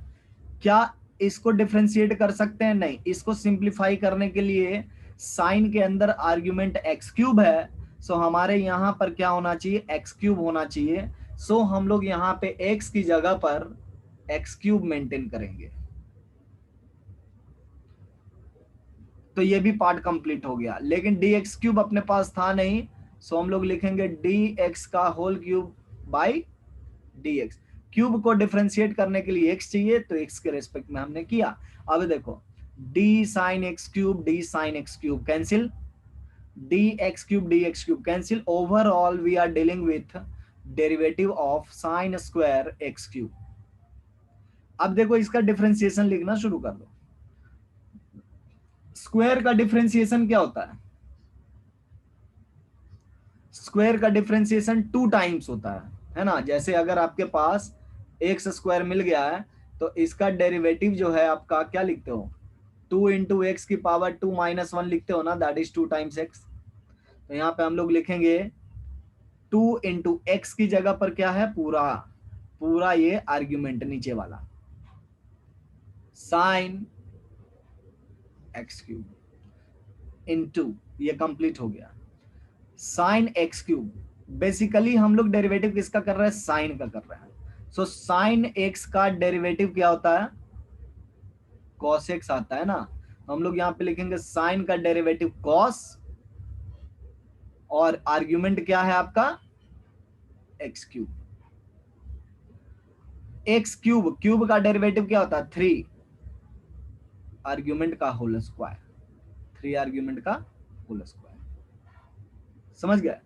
क्या इसको डिफरेंशिएट कर सकते हैं, नहीं। इसको सिंप्लीफाई करने के लिए साइन के अंदर आर्ग्यूमेंट एक्स क्यूब है, सो हमारे यहां पर क्या होना चाहिए, एक्स क्यूब होना चाहिए। सो हम लोग यहाँ पे एक्स की जगह पर एक्स क्यूब मेंटेन करेंगे। तो ये भी पार्ट कंप्लीट हो गया, लेकिन डी एक्स क्यूब अपने पास था नहीं, सो हम लोग लिखेंगे डी एक्स का whole cube by d x. Cube को डिफरेंशिएट करने के लिए एक्स चाहिए, तो एक्स के रेस्पेक्ट में हमने किया। अब देखो d sine x cube, d sine x cube cancel, d x cube cancel. Overall we are dealing with derivative of sine square x cube. अब देखो इसका डिफरेंशिएशन लिखना शुरू कर दो। स्क्वायर का डिफरेंशिएशन क्या होता है, स्क्वायर का डिफरेंशिएशन 2 टाइम्स होता है ना। जैसे अगर आपके पास एक्स स्क्वायर मिल गया है तो इसका डेरिवेटिव जो है आपका क्या लिखते हो, 2 इंटू एक्स की पावर 2 माइनस 1 लिखते हो ना, दैट इज 2 टाइम्स एक्स। तो यहाँ पे हम लोग लिखेंगे 2 इंटू एक्स की जगह पर क्या है, पूरा पूरा ये आर्ग्यूमेंट नीचे वाला साइन एक्स क्यूब इंटू, ये कंप्लीट हो गया साइन एक्स क्यूब। बेसिकली हम लोग डेरिवेटिव किसका कर रहे हैं, साइन का कर रहे हैं। सो साइन एक्स का डेरिवेटिव क्या होता है, कॉस एक्स आता है ना। हम लोग यहाँ पे लिखेंगे साइन का डेरिवेटिव कॉस, और आर्ग्यूमेंट क्या है आपका x cube. X cube, cube का डेरिवेटिव क्या होता है? 3 आर्ग्यूमेंट का होल स्क्वायर, 3 आर्ग्यूमेंट का होल स्क्वायर। समझ गए?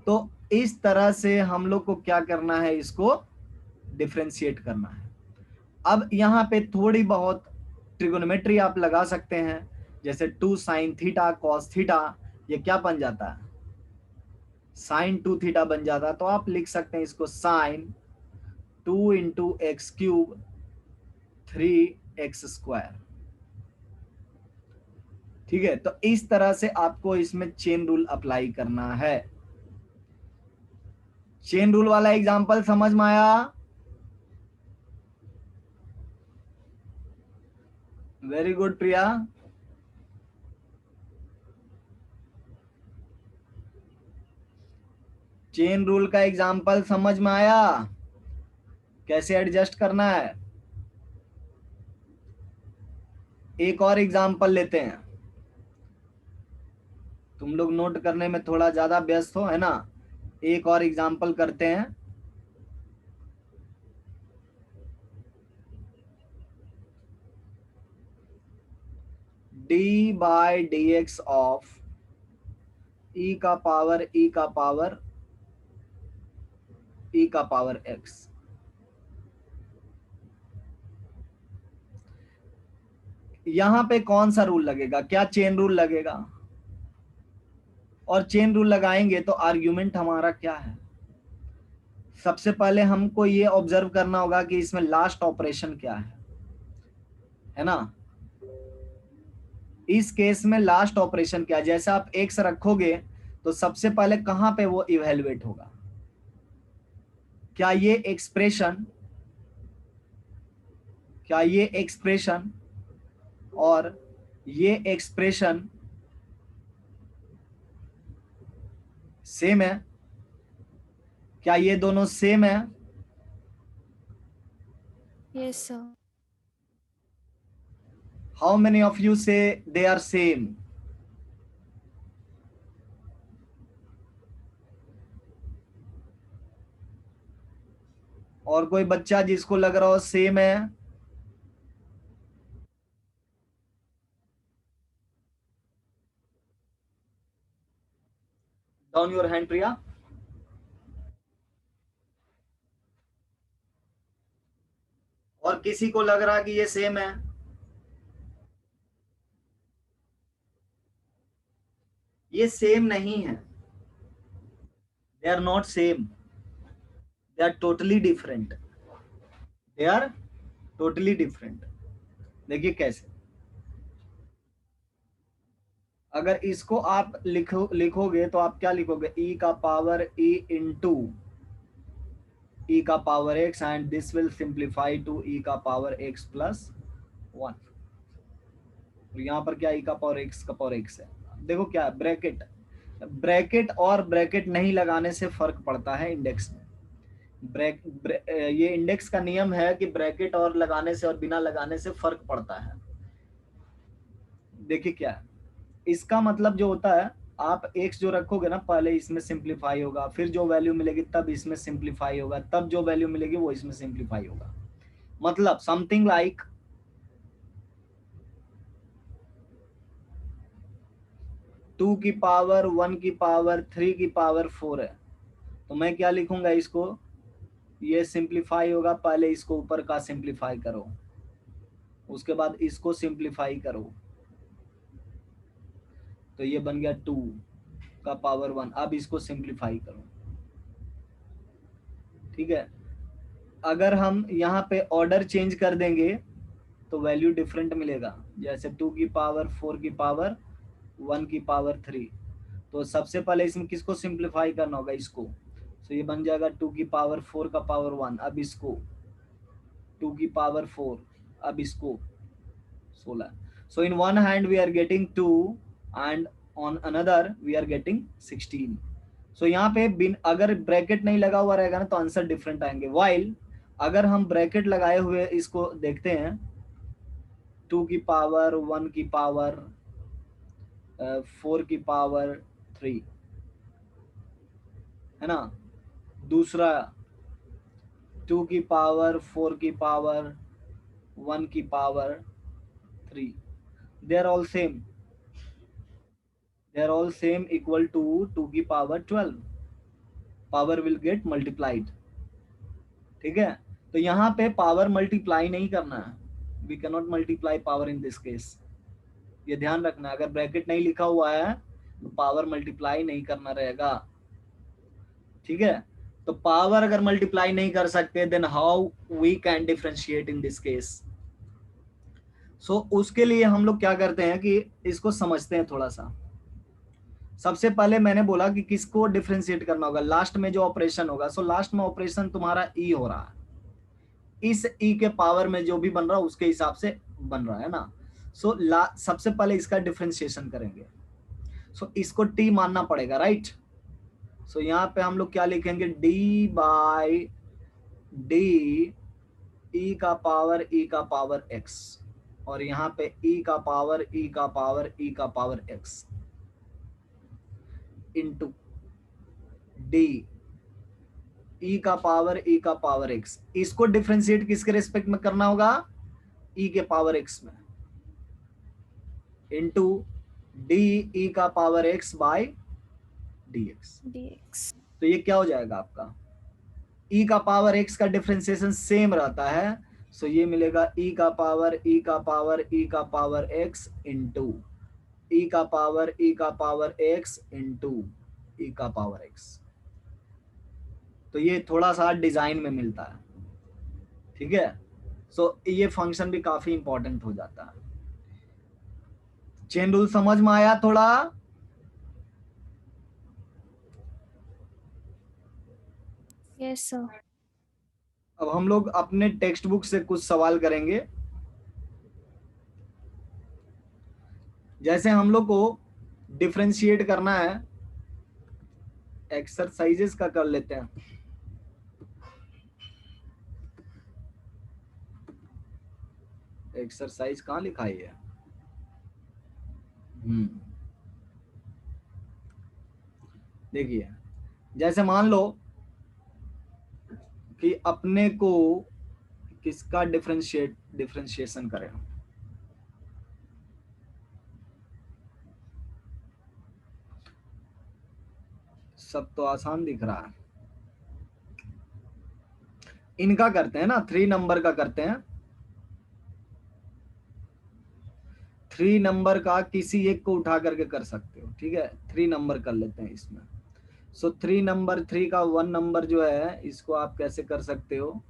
तो इस तरह से हम लोग को क्या करना है, इसको डिफरेंशिएट करना है। अब यहाँ पे थोड़ी बहुत ट्रिगोनोमेट्री आप लगा सकते हैं, जैसे 2 साइन थीटा कॉस थीटा, ये क्या बन जाता है? साइन 2 थीटा बन जाता है। तो आप लिख सकते हैं इसको sine 2 into x cube 3x square. ठीक है, तो इस तरह से आपको इसमें चेन रूल अप्लाई करना है। चेन रूल वाला एग्जांपल समझ में आया? वेरी गुड प्रिया। चेन रूल का एग्जांपल समझ में आया? कैसे एडजस्ट करना है? एक और एग्जांपल लेते हैं। तुम लोग नोट करने में थोड़ा ज्यादा व्यस्त हो, है ना? एक और एग्जांपल करते हैं। D by d x of e का पावर ई का पावर ई का पावर एक्स। यहां पे कौन सा रूल लगेगा? क्या चेन रूल लगेगा? और चेन रूल लगाएंगे तो आर्ग्यूमेंट हमारा क्या है? सबसे पहले हमको ये ऑब्जर्व करना होगा कि इसमें लास्ट ऑपरेशन क्या है ना? इस केस में लास्ट ऑपरेशन क्या है? जैसे आप एक्स रखोगे तो सबसे पहले कहां पे वो इवेल्युएट होगा? क्या ये एक्सप्रेशन, क्या ये एक्सप्रेशन और ये एक्सप्रेशन सेम है? क्या ये दोनों सेम है? Yes, sir. How many of you से दे आर सेम? और कोई बच्चा जिसको लग रहा हो सेम है? डाउन योर हैंड प्रिया। और किसी को लग रहा कि ये सेम है? ये सेम नहीं है। They are not same, they are totally different. They are totally different. देखिए कैसे, अगर इसको आप लिखोगे तो आप क्या लिखोगे? ई का पावर ई इंटू ई का power x, and this will simplify to e का पावर एक्स प्लस 1। और यहाँ पर क्या? ई का पावर एक्स है। देखो क्या ब्रैकेट, ब्रैकेट और ब्रैकेट नहीं लगाने से फर्क पड़ता है इंडेक्स में। ये इंडेक्स का नियम है कि ब्रैकेट और लगाने से और बिना लगाने से फर्क पड़ता है। देखिए क्या है, इसका मतलब जो होता है, आप x जो रखोगे ना, पहले इसमें सिंप्लीफाई होगा, फिर जो वैल्यू मिलेगी तब इसमें सिंप्लीफाई होगा, तब जो वैल्यू मिलेगी वो इसमें सिंप्लीफाई होगा। मतलब समथिंग लाइक 2 की पावर 1 की पावर 3 की पावर 4 है। तो मैं क्या लिखूंगा इसको? ये सिंप्लीफाई होगा, पहले इसको ऊपर का सिंप्लीफाई करो, उसके बाद इसको सिंप्लीफाई करो, तो ये बन गया 2 का पावर 1। अब इसको सिंप्लीफाई करो। ठीक है, अगर हम यहाँ पे ऑर्डर चेंज कर देंगे तो वैल्यू डिफरेंट मिलेगा। जैसे 2 की पावर 4 की पावर 1 की पावर 3, तो सबसे पहले इसमें किसको सिंप्लीफाई करना होगा? इसको। तो ये बन जाएगा 2 की पावर 4 का पावर 1, अब इसको 2 की पावर 4, अब इसको 16। So in one hand we are getting 2 and on another we are getting 16। सो यहाँ पे बिन अगर ब्रैकेट नहीं लगा हुआ रहेगा ना तो आंसर डिफरेंट आएंगे। वाइल अगर हम ब्रैकेट लगाए हुए इसको देखते हैं, 2 की पावर 1 की पावर 4 की पावर 3, है ना, दूसरा 2 की पावर 4 की पावर 1 की power 3, they are all same, they are all same equal to 2 की power 12, power will get multiplied. ठीक है, तो यहाँ पे पावर मल्टीप्लाई नहीं करना है, we can not multiply power in this case, ये ध्यान रखना। अगर ब्रैकेट नहीं लिखा हुआ है तो पावर मल्टीप्लाई नहीं करना रहेगा। ठीक है, तो पावर अगर मल्टीप्लाई नहीं कर सकते then how we can differentiate in this case. So उसके लिए हम लोग क्या करते हैं कि इसको समझते हैं थोड़ा सा। सबसे पहले मैंने बोला कि किसको डिफरेंशिएट करना होगा, लास्ट में जो ऑपरेशन होगा। सो लास्ट में ऑपरेशन तुम्हारा ई हो रहा है, इस ई के पावर में जो भी बन रहा है उसके हिसाब से बन रहा है ना। सो सबसे पहले इसका डिफरेंशिएशन करेंगे। सो इसको टी मानना पड़ेगा, राइट। सो यहाँ पे हम लोग क्या लिखेंगे, डी बाई डी ई का पावर एक्स, और यहाँ पे ई का पावर ई का पावर ई का power x into d e का पावर एक्स। इसको डिफरेंशिएट किसके रेस्पेक्ट में करना होगा, ई के पावर एक्स में, इंटू डी ई का power x by d x. dx। तो ये क्या हो जाएगा आपका, ई का पावर एक्स का डिफरेंशिएशन सेम रहता है। सो ये मिलेगा ई का पावर ई का पावर ई का पावर एक्स इंटू ई का पावर एक्स इंटू ई का पावर एक्स। तो ये थोड़ा सा डिजाइन में मिलता है। ठीक है, सो ये फंक्शन भी काफी इंपॉर्टेंट हो जाता है। चेन रूल समझ में आया थोड़ा। yes sir। अब हम लोग अपने टेक्स्ट बुक से कुछ सवाल करेंगे। जैसे हम लोग को डिफरेंशिएट करना है, एक्सरसाइजेस का कर लेते हैं। एक्सरसाइज कहाँ लिखा है? देखिए, जैसे मान लो कि अपने को किसका डिफरेंशिएशन करें, सब तो आसान दिख रहा है। इनका करते हैं ना, 3 नंबर का करते हैं। 3 नंबर का किसी एक को उठा करके कर सकते हो। ठीक है, 3 नंबर कर लेते हैं इसमें। सो 3 नंबर 3 का 1 नंबर जो है इसको आप कैसे कर सकते हो,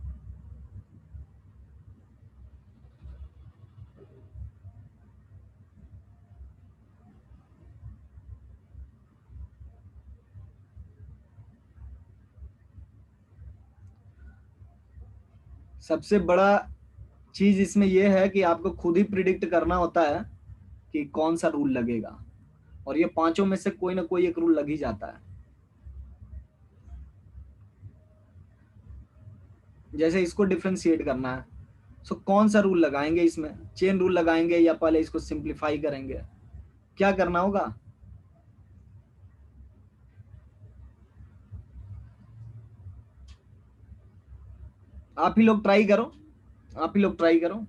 सबसे बड़ा चीज इसमें यह है कि आपको खुद ही प्रिडिक्ट करना होता है कि कौन सा रूल लगेगा, और ये पांचों में से कोई ना कोई एक रूल लग ही जाता है। जैसे इसको डिफरेंशिएट करना है, सो कौन सा रूल लगाएंगे इसमें, चेन रूल लगाएंगे या पहले इसको सिंप्लीफाई करेंगे, क्या करना होगा? आप ही लोग ट्राई करो, आप ही लोग ट्राई करो।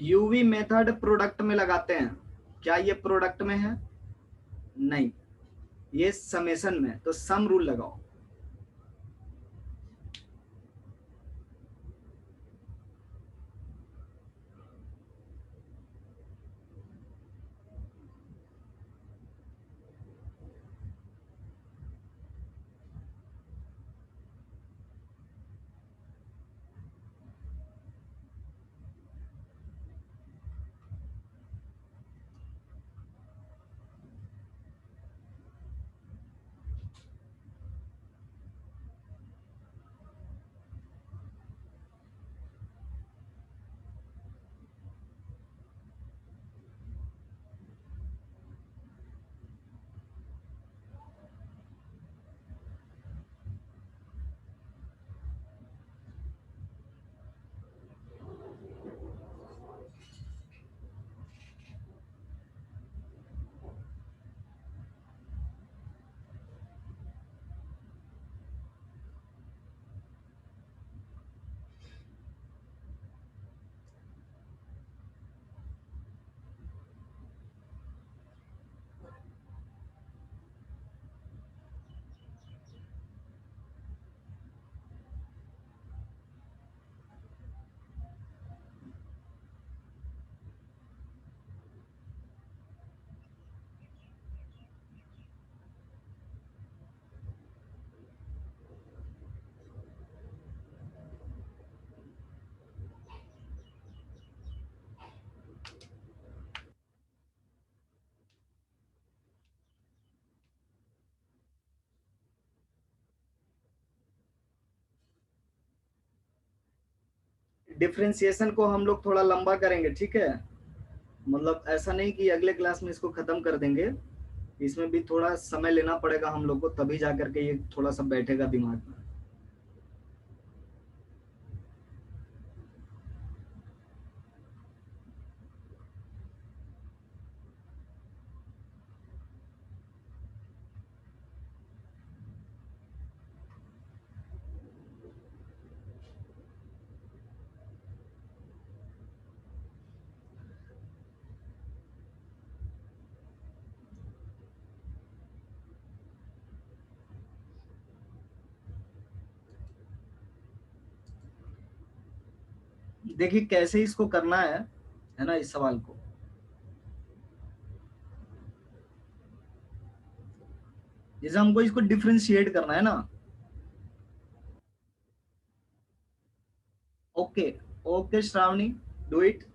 यूवी मेथड प्रोडक्ट में लगाते हैं, क्या ये प्रोडक्ट में है? नहीं, ये समेशन में, तो सम रूल लगाओ। डिफरेंशिएशन को हम लोग थोड़ा लंबा करेंगे, ठीक है? मतलब ऐसा नहीं कि अगले क्लास में इसको खत्म कर देंगे, इसमें भी थोड़ा समय लेना पड़ेगा हम लोग को, तभी जा करके ये थोड़ा सा बैठेगा दिमाग में। देखिए कैसे इसको करना है ना, इस सवाल को। जैसे हमको इसको डिफरेंशिएट करना है ना। Okay, okay Shravani, do it.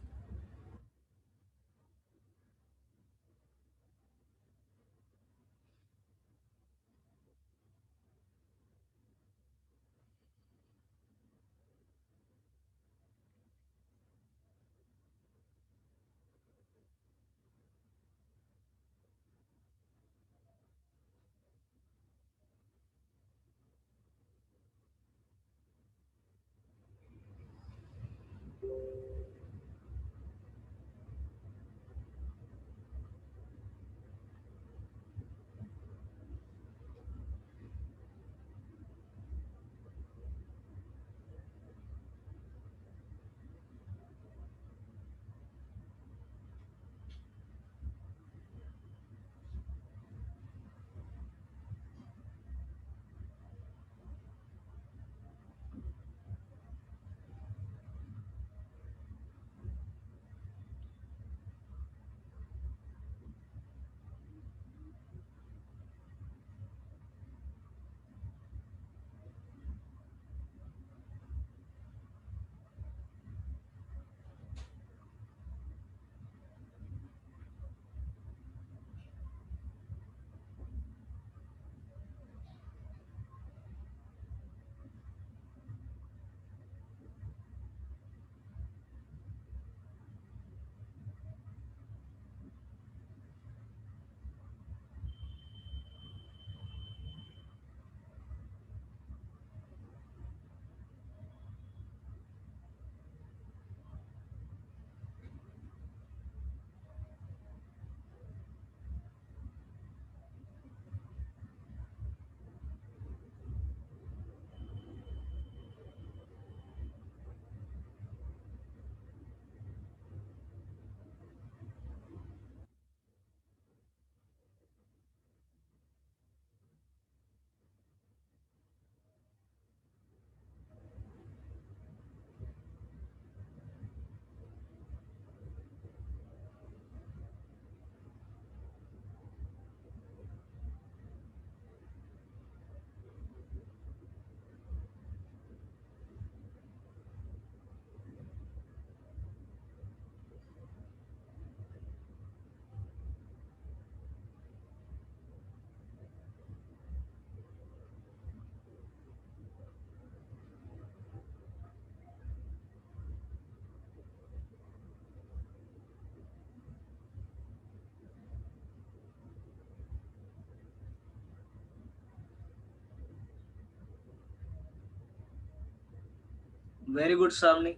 Very good Shravani.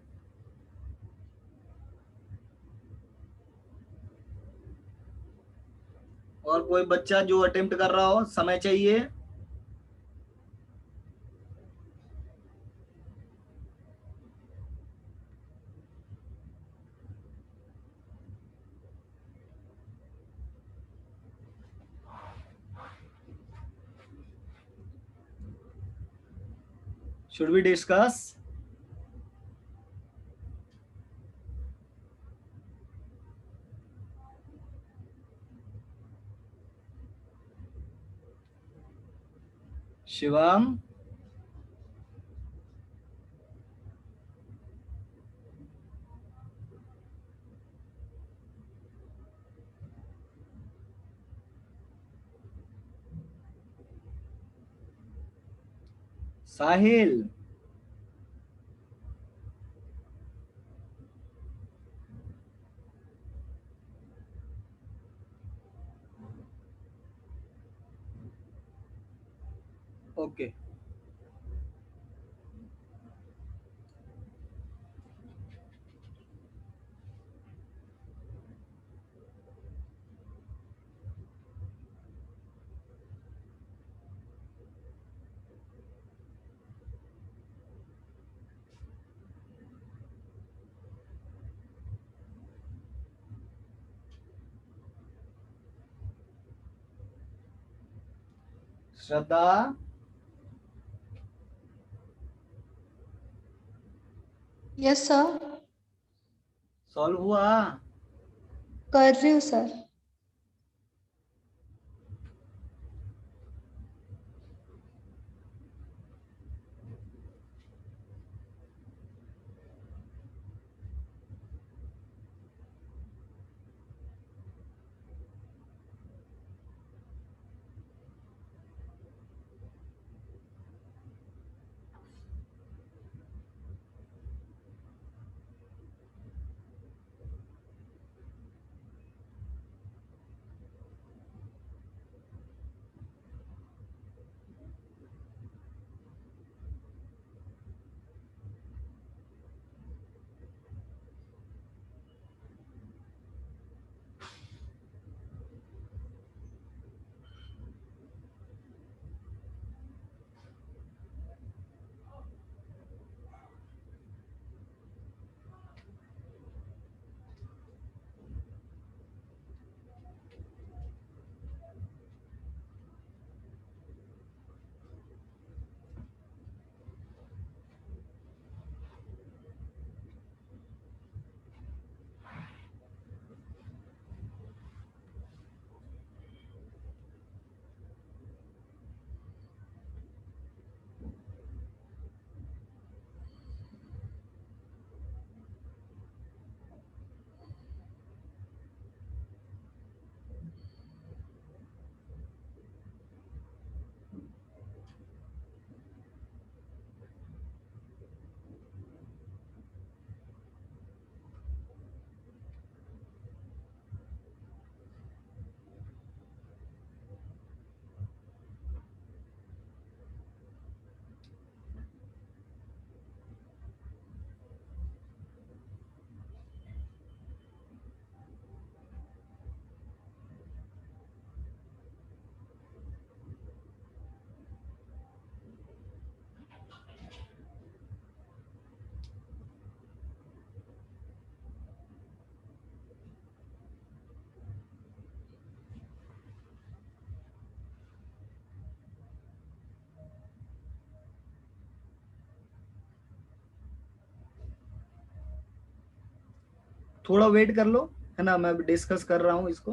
और कोई बच्चा जो अटेम्प्ट कर रहा हो, समय चाहिए। Should we discuss? Shivam, Sahil, okay. Shraddha, yes sir, solve हुआ? कर रही हूँ सर। थोड़ा वेट कर लो, है ना, मैं डिस्कस कर रहा हूँ इसको।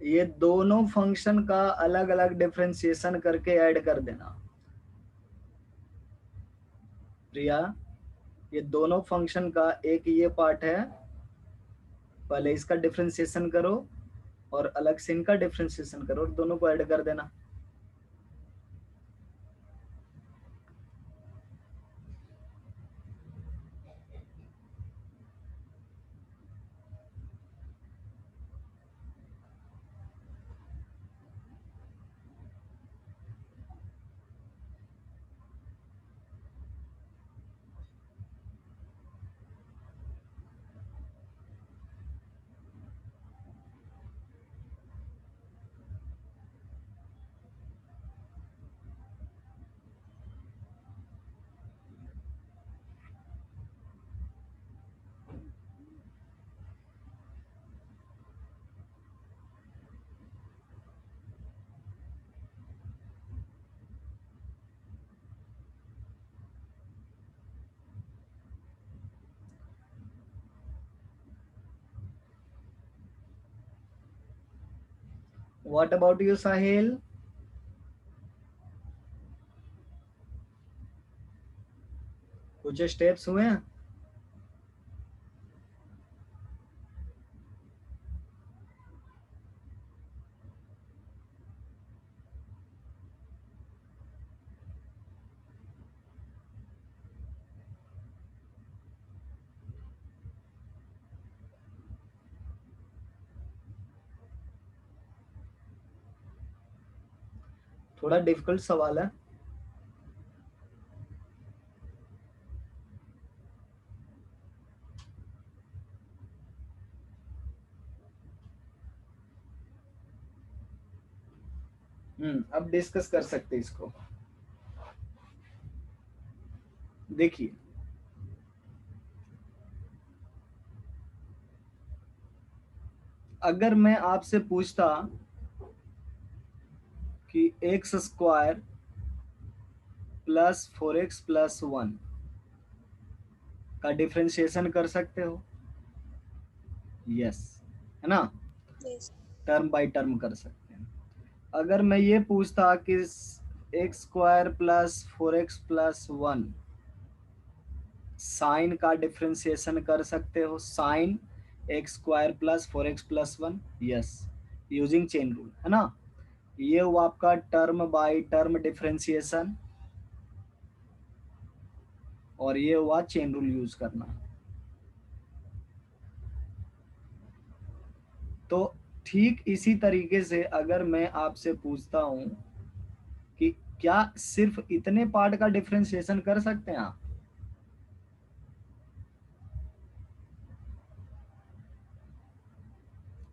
ये दोनों फंक्शन का अलग अलग डिफरेंशिएशन करके ऐड कर देना। प्रिया, ये दोनों फंक्शन का एक ये पार्ट है, पहले इसका डिफरेंशिएशन करो और अलग से इनका डिफरेंशिएशन करो और दोनों को ऐड कर देना। व्हाट अबाउट यू साहिल? कुछ स्टेप्स हुए हैं? थोड़ा डिफिकल्ट सवाल है। अब डिस्कस कर सकते हैं इसको। देखिए, अगर मैं आपसे पूछता कि x square plus 4x plus 1 का डिफरेंशिएशन कर सकते हो? यस, है ना? Yes. टर्म बाय टर्म कर सकते हैं। अगर मैं ये पूछता कि x square plus 4x plus 1 sine का डिफरेंशिएशन कर सकते हो? Sine x square plus 4x plus 1, yes, using chain rule, है ना? ये हुआ आपका टर्म बाय टर्म डिफरेंशिएशन, और ये हुआ चेन रूल यूज करना। तो ठीक इसी तरीके से अगर मैं आपसे पूछता हूं कि क्या सिर्फ इतने पार्ट का डिफरेंशिएशन कर सकते हैं आप?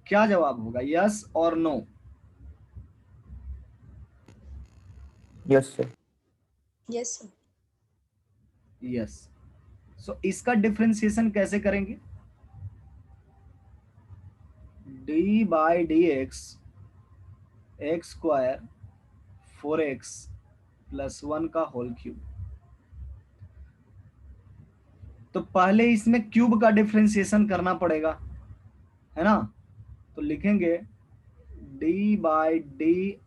क्या जवाब होगा, यस और no? Yes, sir. Yes, sir. Yes. So इसका डिफरेंशिएशन कैसे करेंगे? D by d x x square 4x plus 1 का होल क्यूब। तो पहले इसमें क्यूब का डिफरेंशिएशन करना पड़ेगा, है ना? तो लिखेंगे d by d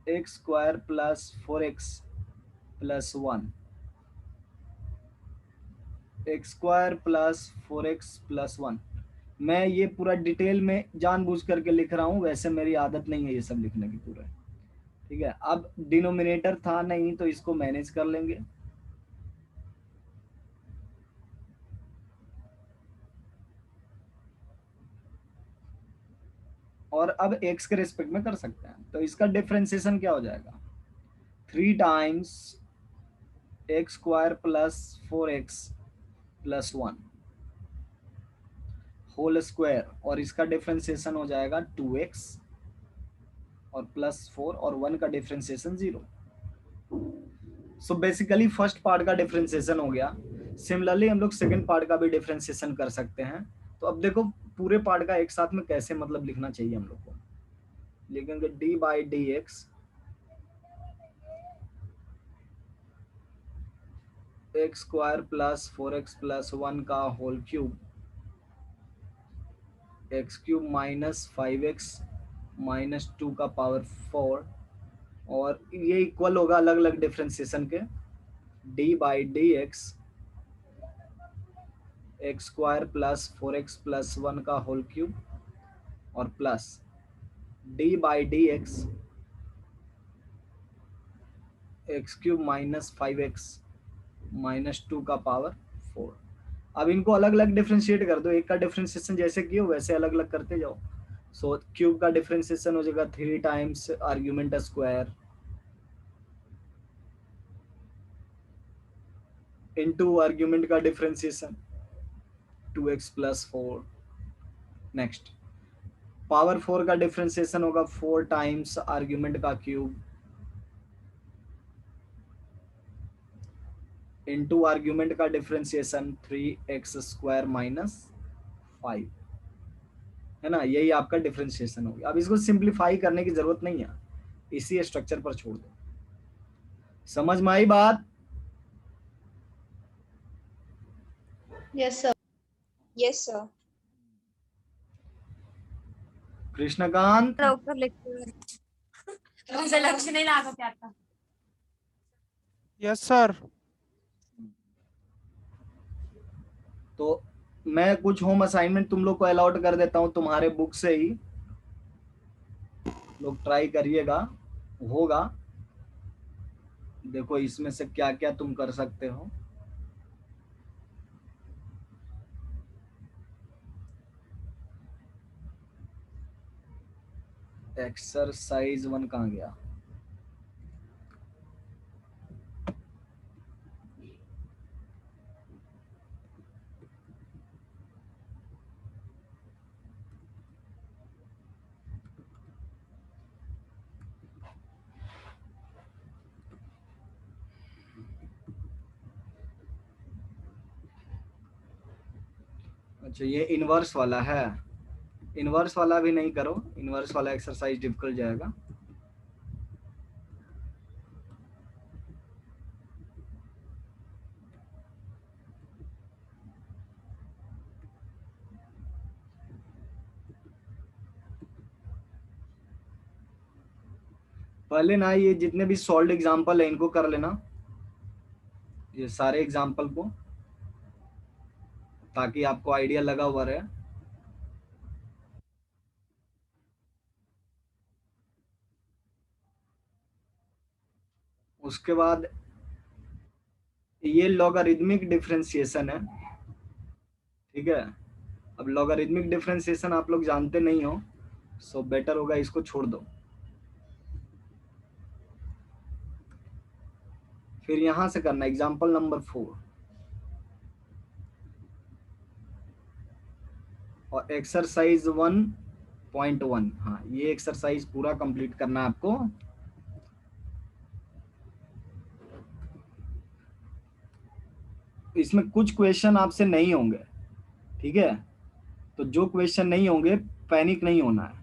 x square plus 4x plus 1, x square plus 4x plus 1। मैं ये पूरा डिटेल में जानबूझ करके लिख रहा हूँ, वैसे मेरी आदत नहीं है ये सब लिखने की पूरा, ठीक है? अब डिनोमिनेटर था नहीं तो इसको मैनेज कर लेंगे। और अब x के रिस्पेक्ट में कर सकते हैं, तो इसका डिफरेंशिएशन क्या हो जाएगा? 3 times x square plus 4x plus 1 whole square, और इसका डिफरेंशिएशन हो जाएगा 2x और प्लस 4 और 1 का differentiation 0। So basically first part का डिफरेंशिएशन हो गया। सिमिलरली हम लोग सेकंड पार्ट का भी डिफरेंशिएशन कर सकते हैं। तो अब देखो पूरे पार्ट का एक साथ में कैसे मतलब लिखना चाहिए हम लोग को। लिखेंगे d by d x x square plus 4x plus 1 का whole cube, x cube minus 5x minus 2 का पावर 4, और ये इक्वल होगा अलग अलग डिफरेंशिएशन के D by d x x square plus 4x plus 1 का होल क्यूब, और plus D by d x x cube minus 5x minus 2 का पावर 4। अब इनको अलग अलग डिफरेंशिएट कर दो, एक का डिफरेंशिएशन जैसे किए वैसे अलग अलग करते जाओ। सो क्यूब का डिफरेंशिएशन हो जाएगा 3 times argument square into argument का differentiation 2x plus 4। Next power 4 का डिफरेंशिएशन होगा 4 टाइम्स आर्ग्यूमेंट का क्यूब इनटू आर्ग्यूमेंट का डिफरेंशिएशन 3x स्क्वायर माइनस 5, है ना? यही आपका डिफरेंशिएशन हो गया। अब इसको सिंप्लीफाई करने की जरूरत नहीं है, इसी स्ट्रक्चर पर छोड़ दो। समझ में आई बात? Yes, sir. Yes, sir. Krishnakant, लवकर लेक्चर मुझे लक्ष्य नहीं लागत है आता. Yes sir. तो मैं कुछ होम असाइनमेंट तुम लोग को अलॉट कर देता हूँ तुम्हारे बुक से ही, लोग ट्राई करिएगा, होगा। देखो इसमें से क्या क्या तुम कर सकते हो। एक्सरसाइज 1 कहाँ गया? अच्छा ये इनवर्स वाला है, इनवर्स वाला भी नहीं करो, इनवर्स वाला एक्सरसाइज डिफिकल्ट जाएगा। पहले ना ये जितने भी सॉल्व एग्जांपल है इनको कर लेना, ये सारे एग्जांपल को, ताकि आपको आइडिया लगा हुआ रहे। उसके बाद ये लॉगरिदमिक डिफरेंशिएशन है, ठीक है। अब लॉगरिदमिक डिफरेंशिएशन आप लोग जानते नहीं हो, सो बेटर होगा इसको छोड़ दो। फिर यहां से करना एग्जांपल नंबर 4 और एक्सरसाइज 1.1। हाँ ये एक्सरसाइज पूरा कंप्लीट करना है आपको। इसमें कुछ क्वेश्चन आपसे नहीं होंगे, ठीक है। तो जो क्वेश्चन नहीं होंगे पैनिक नहीं होना है,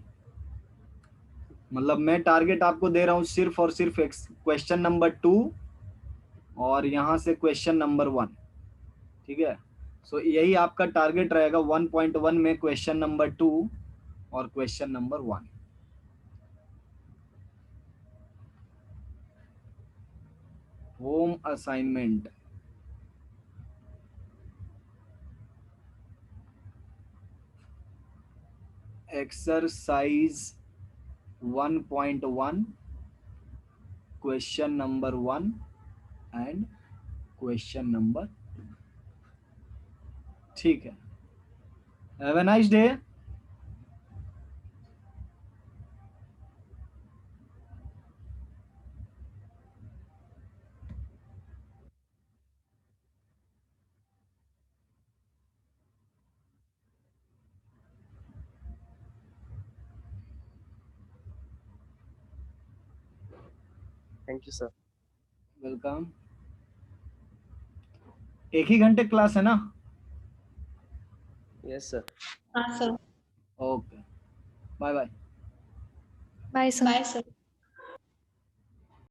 मतलब मैं टारगेट आपको दे रहा हूं सिर्फ और सिर्फ क्वेश्चन नंबर 2 और यहां से क्वेश्चन नंबर 1, ठीक है। सो यही आपका टारगेट रहेगा 1.1 में, क्वेश्चन नंबर 2 और question number 1। Home assignment exercise 1.1 question number 1 and question number, ठीक है। Have a nice day. Thank you sir. Welcome. एक ही घंटे क्लास है ना? Yes sir. हाँ sir. Okay, bye bye. Bye sir.